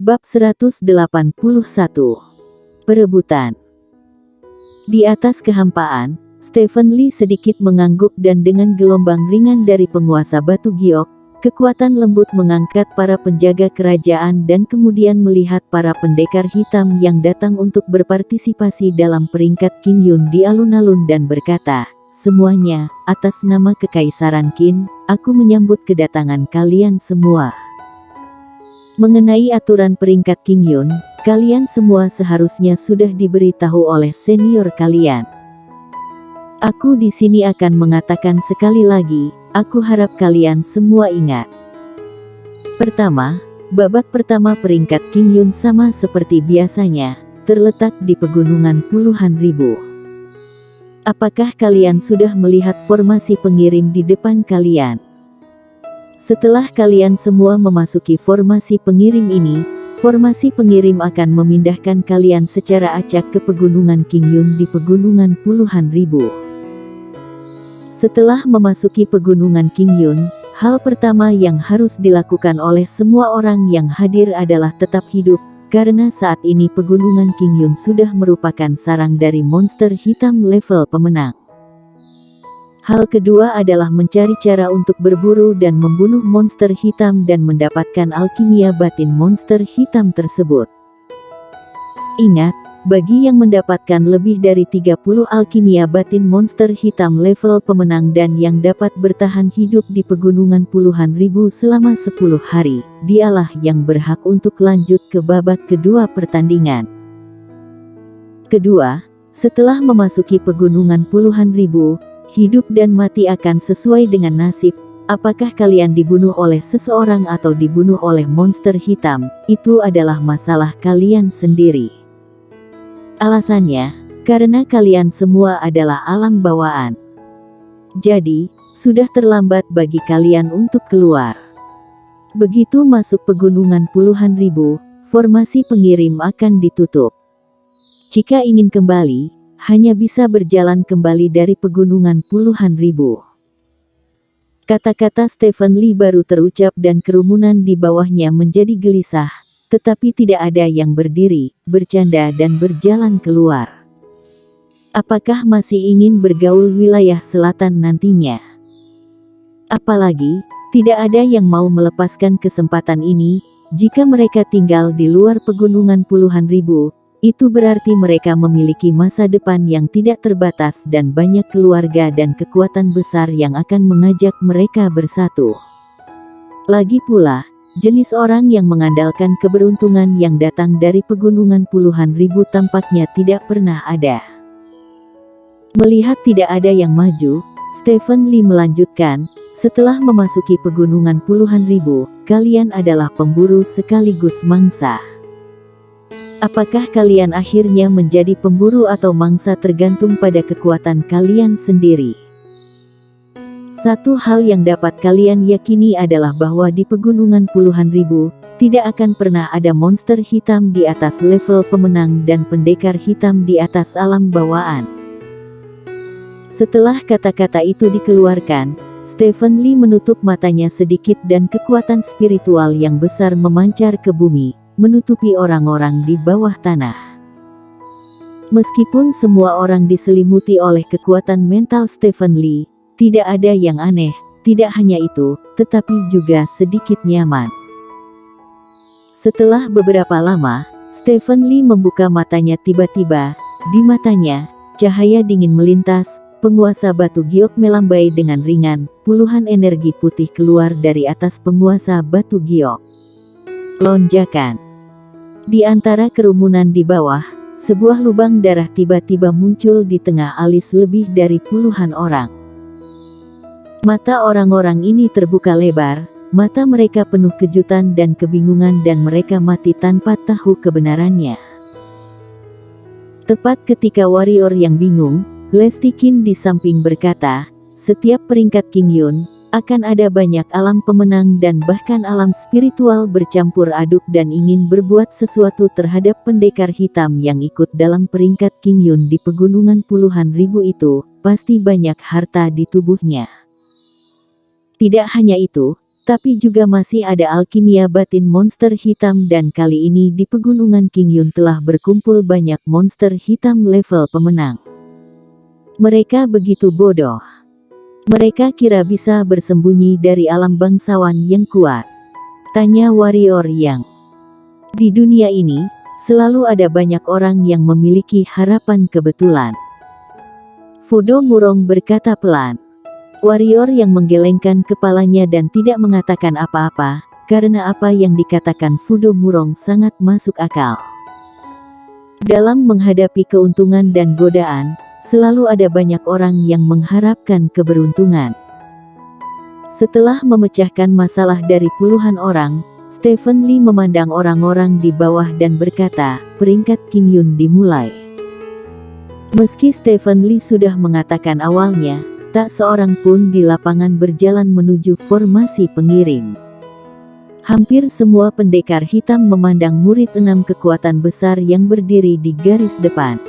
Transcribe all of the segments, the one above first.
Bab 181. Perebutan. Di atas kehampaan, Stephen Lee sedikit mengangguk dan dengan gelombang ringan dari penguasa Batu Giok, kekuatan lembut mengangkat para penjaga kerajaan dan kemudian melihat para pendekar hitam yang datang untuk berpartisipasi dalam peringkat King Yun di alun-alun dan berkata, "Semuanya, atas nama Kekaisaran Qin, aku menyambut kedatangan kalian semua. Mengenai aturan peringkat King Yun, kalian semua seharusnya sudah diberitahu oleh senior kalian. Aku di sini akan mengatakan sekali lagi, aku harap kalian semua ingat. Pertama, babak pertama peringkat King Yun sama seperti biasanya, terletak di pegunungan puluhan ribu. Apakah kalian sudah melihat formasi pengirim di depan kalian? Setelah kalian semua memasuki formasi pengirim ini, formasi pengirim akan memindahkan kalian secara acak ke pegunungan King Yun di pegunungan puluhan ribu. Setelah memasuki pegunungan King Yun, hal pertama yang harus dilakukan oleh semua orang yang hadir adalah tetap hidup, karena saat ini pegunungan King Yun sudah merupakan sarang dari monster hitam level pemenang. Hal kedua adalah mencari cara untuk berburu dan membunuh monster hitam dan mendapatkan alkimia batin monster hitam tersebut. Ingat, bagi yang mendapatkan lebih dari 30 alkimia batin monster hitam level pemenang dan yang dapat bertahan hidup di pegunungan puluhan ribu selama 10 hari, dialah yang berhak untuk lanjut ke babak kedua pertandingan. Kedua, setelah memasuki pegunungan puluhan ribu, hidup dan mati akan sesuai dengan nasib. Apakah kalian dibunuh oleh seseorang atau dibunuh oleh monster hitam, itu adalah masalah kalian sendiri. Alasannya, karena kalian semua adalah alam bawaan. Jadi, sudah terlambat bagi kalian untuk keluar. Begitu masuk pegunungan puluhan ribu, formasi pengirim akan ditutup. Jika ingin kembali, hanya bisa berjalan kembali dari pegunungan puluhan ribu. Kata-kata Stephen Lee baru terucap dan kerumunan di bawahnya menjadi gelisah, tetapi tidak ada yang berdiri, bercanda dan berjalan keluar. Apakah masih ingin bergaul wilayah selatan nantinya? Apalagi, tidak ada yang mau melepaskan kesempatan ini. Jika mereka tinggal di luar pegunungan puluhan ribu, itu berarti mereka memiliki masa depan yang tidak terbatas dan banyak keluarga dan kekuatan besar yang akan mengajak mereka bersatu. Lagi pula, jenis orang yang mengandalkan keberuntungan yang datang dari pegunungan puluhan ribu tampaknya tidak pernah ada. Melihat tidak ada yang maju, Stephen Lee melanjutkan, setelah memasuki pegunungan puluhan ribu, kalian adalah pemburu sekaligus mangsa. Apakah kalian akhirnya menjadi pemburu atau mangsa tergantung pada kekuatan kalian sendiri. Satu hal yang dapat kalian yakini adalah bahwa di pegunungan puluhan ribu, tidak akan pernah ada monster hitam di atas level pemenang dan pendekar hitam di atas alam bawaan. Setelah kata-kata itu dikeluarkan, Stephen Lee menutup matanya sedikit dan kekuatan spiritual yang besar memancar ke bumi, menutupi orang-orang di bawah tanah. Meskipun semua orang diselimuti oleh kekuatan mental Stephen Lee, tidak ada yang aneh, tidak hanya itu, tetapi juga sedikit nyaman. Setelah beberapa lama, Stephen Lee membuka matanya tiba-tiba, di matanya, cahaya dingin melintas, penguasa Batu Giok melambai dengan ringan, puluhan energi putih keluar dari atas penguasa Batu Giok. Lonjakan. Di antara kerumunan di bawah, sebuah lubang darah tiba-tiba muncul di tengah alis lebih dari puluhan orang. Mata orang-orang ini terbuka lebar, mata mereka penuh kejutan dan kebingungan dan mereka mati tanpa tahu kebenarannya. Tepat ketika warrior yang bingung, Lesti Qin di samping berkata, setiap peringkat King Yun, akan ada banyak alam pemenang dan bahkan alam spiritual bercampur aduk dan ingin berbuat sesuatu terhadap pendekar hitam yang ikut dalam peringkat King Yun di pegunungan puluhan ribu itu, pasti banyak harta di tubuhnya. Tidak hanya itu, Tapi juga masih ada alkimia batin monster hitam dan kali ini di pegunungan Qingyun telah berkumpul banyak monster hitam level pemenang. Mereka begitu bodoh. Mereka kira bisa bersembunyi dari alam bangsawan yang kuat. Tanya warrior yang. Di dunia ini, selalu ada banyak orang yang memiliki harapan kebetulan. Fudo Murong berkata pelan. Warrior yang menggelengkan kepalanya dan tidak mengatakan apa-apa, karena apa yang dikatakan Fudo Murong sangat masuk akal. Dalam menghadapi keuntungan dan godaan, selalu ada banyak orang yang mengharapkan keberuntungan. Setelah memecahkan masalah dari puluhan orang, Stephen Lee memandang orang-orang di bawah dan berkata, peringkat Qingyun dimulai. Meski Stephen Lee sudah mengatakan awalnya, tak seorang pun di lapangan berjalan menuju formasi pengirim. Hampir semua pendekar hitam memandang murid 6 kekuatan besar yang berdiri di garis depan.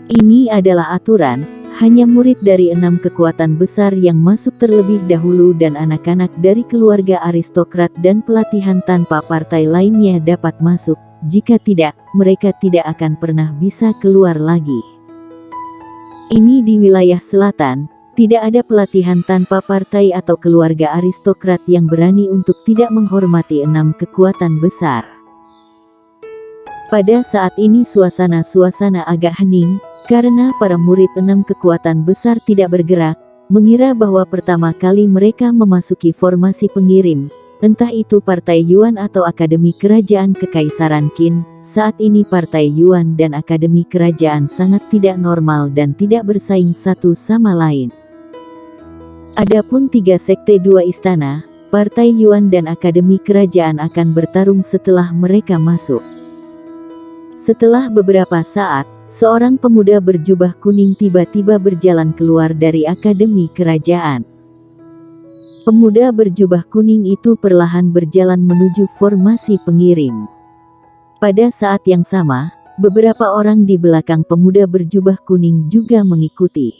Ini adalah aturan, hanya murid dari 6 kekuatan besar yang masuk terlebih dahulu dan anak-anak dari keluarga aristokrat dan pelatihan tanpa partai lainnya dapat masuk, jika tidak, mereka tidak akan pernah bisa keluar lagi. Ini di wilayah selatan, tidak ada pelatihan tanpa partai atau keluarga aristokrat yang berani untuk tidak menghormati 6 kekuatan besar. Pada saat ini suasana agak hening, karena para murid 6 kekuatan besar tidak bergerak, mengira bahwa pertama kali mereka memasuki formasi pengirim, entah itu Partai Yuan atau Akademi Kerajaan Kekaisaran Qin. Saat ini Partai Yuan dan Akademi Kerajaan sangat tidak normal dan tidak bersaing satu sama lain. Adapun 3 sekte 2 istana, Partai Yuan dan Akademi Kerajaan akan bertarung setelah mereka masuk. Setelah beberapa saat, seorang pemuda berjubah kuning tiba-tiba berjalan keluar dari Akademi Kerajaan. Pemuda berjubah kuning itu perlahan berjalan menuju formasi pengirim. Pada saat yang sama, beberapa orang di belakang pemuda berjubah kuning juga mengikuti.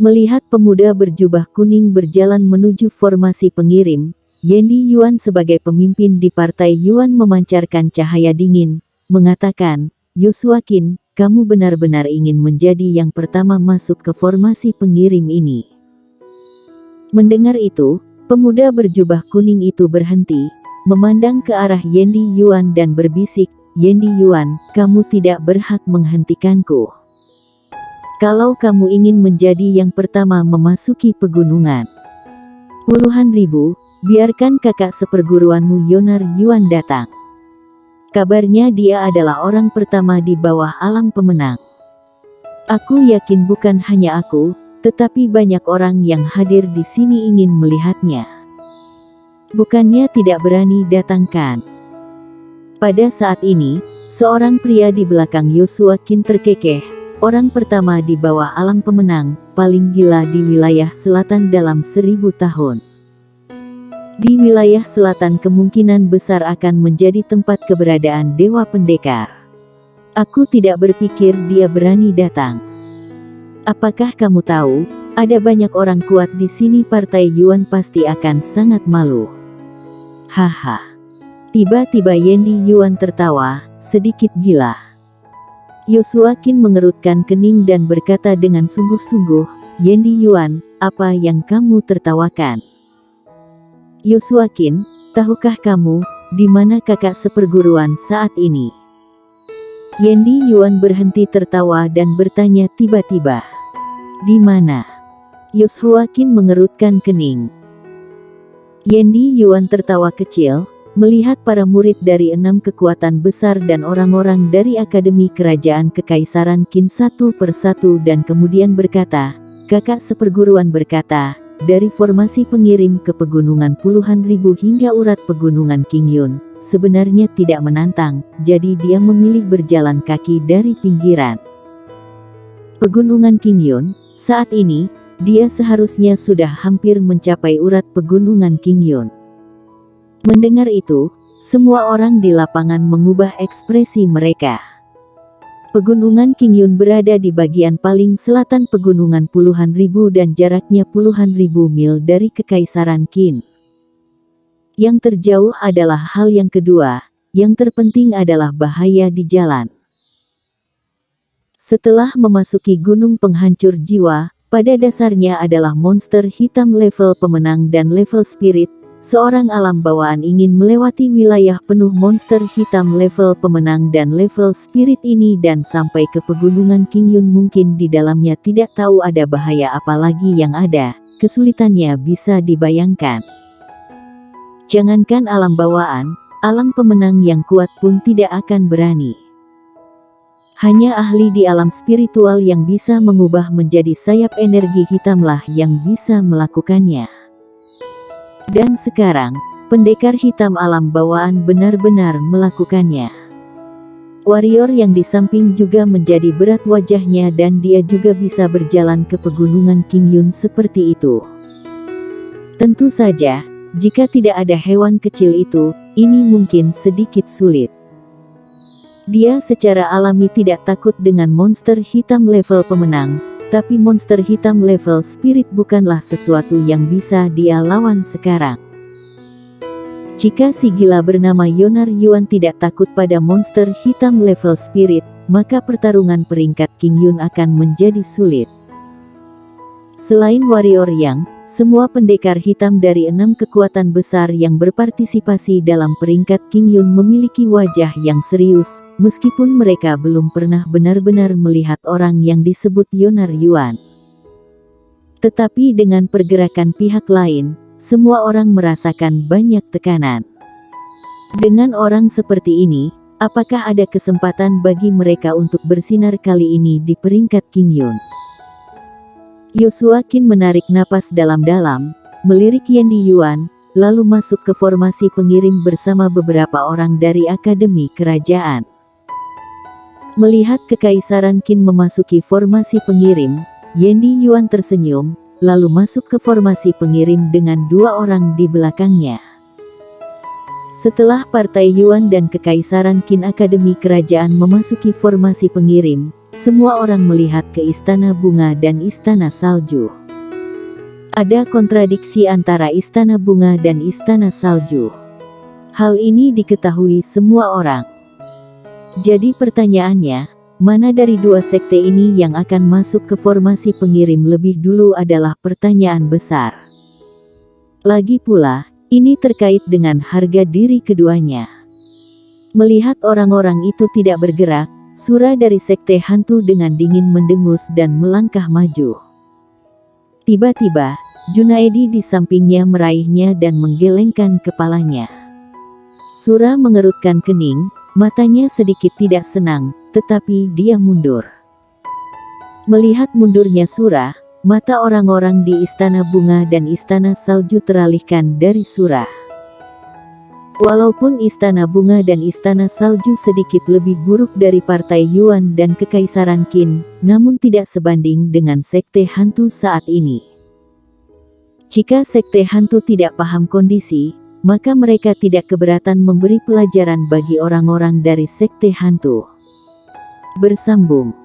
Melihat pemuda berjubah kuning berjalan menuju formasi pengirim, Yendi Yuan sebagai pemimpin di Partai Yuan memancarkan cahaya dingin, mengatakan, Joshua Qin, kamu benar-benar ingin menjadi yang pertama masuk ke formasi pengirim ini. Mendengar itu, pemuda berjubah kuning itu berhenti, memandang ke arah Yendi Yuan dan berbisik, Yendi Yuan, kamu tidak berhak menghentikanku. Kalau kamu ingin menjadi yang pertama memasuki pegunungan puluhan ribu, biarkan kakak seperguruanmu Yonar Yuan datang. Kabarnya dia adalah orang pertama di bawah alam pemenang. Aku yakin bukan hanya aku, tetapi banyak orang yang hadir di sini ingin melihatnya. Bukannya tidak berani datangkan. Pada saat ini, seorang pria di belakang Joshua Qin terkekeh, orang pertama di bawah alam pemenang, paling gila di wilayah selatan dalam 1000 tahun. Di wilayah selatan kemungkinan besar akan menjadi tempat keberadaan Dewa Pendekar. Aku tidak berpikir dia berani datang. Apakah kamu tahu, ada banyak orang kuat di sini. Partai Yuan pasti akan sangat malu. Haha. Tiba-tiba Yendi Yuan tertawa, sedikit gila. Joshua Qin mengerutkan kening dan berkata dengan sungguh-sungguh, Yendi Yuan, apa yang kamu tertawakan? Joshua Qin, tahukah kamu, di mana kakak seperguruan saat ini? Yendi Yuan berhenti tertawa dan bertanya tiba-tiba. Di mana? Joshua Qin mengerutkan kening. Yendi Yuan tertawa kecil, melihat para murid dari 6 kekuatan besar dan orang-orang dari Akademi Kerajaan Kekaisaran Qin satu persatu dan kemudian berkata, kakak seperguruan berkata, dari formasi pengirim ke pegunungan puluhan ribu hingga urat pegunungan Qingyun, sebenarnya tidak menantang, jadi dia memilih berjalan kaki dari pinggiran pegunungan Qingyun. Saat ini, dia seharusnya sudah hampir mencapai urat pegunungan Qingyun. Mendengar itu, semua orang di lapangan mengubah ekspresi mereka. Pegunungan Qingyun berada di bagian paling selatan pegunungan puluhan ribu dan jaraknya puluhan ribu mil dari Kekaisaran Qin. Yang terjauh adalah hal yang kedua, yang terpenting adalah bahaya di jalan. Setelah memasuki gunung penghancur jiwa, pada dasarnya adalah monster hitam level pemenang dan level spirit. Seorang alam bawaan ingin melewati wilayah penuh monster hitam level pemenang dan level spirit ini dan sampai ke pegunungan Qingyun, mungkin di dalamnya tidak tahu ada bahaya apa lagi yang ada. Kesulitannya bisa dibayangkan. Jangankan alam bawaan, alam pemenang yang kuat pun tidak akan berani. Hanya ahli di alam spiritual yang bisa mengubah menjadi sayap energi hitamlah yang bisa melakukannya. Dan sekarang, pendekar hitam alam bawaan benar-benar melakukannya. Warrior yang di samping juga menjadi berat wajahnya dan dia juga bisa berjalan ke pegunungan Qingyun seperti itu. Tentu saja, jika tidak ada hewan kecil itu, ini mungkin sedikit sulit. Dia secara alami tidak takut dengan monster hitam level pemenang. Tapi monster hitam level spirit bukanlah sesuatu yang bisa dia lawan sekarang. Jika si gila bernama Yonar Yuan tidak takut pada monster hitam level spirit, maka pertarungan peringkat Qingyun akan menjadi sulit. Selain warrior yang, semua pendekar hitam dari 6 kekuatan besar yang berpartisipasi dalam peringkat Qingyun memiliki wajah yang serius, meskipun mereka belum pernah benar-benar melihat orang yang disebut Yonar Yuan. Tetapi dengan pergerakan pihak lain, semua orang merasakan banyak tekanan. Dengan orang seperti ini, apakah ada kesempatan bagi mereka untuk bersinar kali ini di peringkat Qingyun? Yoshua Qin menarik napas dalam-dalam, melirik Yendi Yuan, lalu masuk ke formasi pengirim bersama beberapa orang dari Akademi Kerajaan. Melihat Kekaisaran Qin memasuki formasi pengirim, Yendi Yuan tersenyum, lalu masuk ke formasi pengirim dengan 2 orang di belakangnya. Setelah Partai Yuan dan Kekaisaran Qin Akademi Kerajaan memasuki formasi pengirim, semua orang melihat ke Istana Bunga dan Istana Salju. Ada kontradiksi antara Istana Bunga dan Istana Salju. Hal ini diketahui semua orang. Jadi pertanyaannya, mana dari 2 sekte ini yang akan masuk ke formasi pengirim lebih dulu adalah pertanyaan besar. Lagi pula, ini terkait dengan harga diri keduanya. Melihat orang-orang itu tidak bergerak, Sura dari sekte hantu dengan dingin mendengus dan melangkah maju. Tiba-tiba, Junaedi di sampingnya meraihnya dan menggelengkan kepalanya. Sura mengerutkan kening, matanya sedikit tidak senang, tetapi dia mundur. Melihat mundurnya Sura, mata orang-orang di Istana Bunga dan Istana Salju teralihkan dari Sura. Walaupun Istana Bunga dan Istana Salju sedikit lebih buruk dari Partai Yuan dan Kekaisaran Qin, namun tidak sebanding dengan sekte hantu saat ini. Jika sekte hantu tidak paham kondisi, maka mereka tidak keberatan memberi pelajaran bagi orang-orang dari sekte hantu. Bersambung.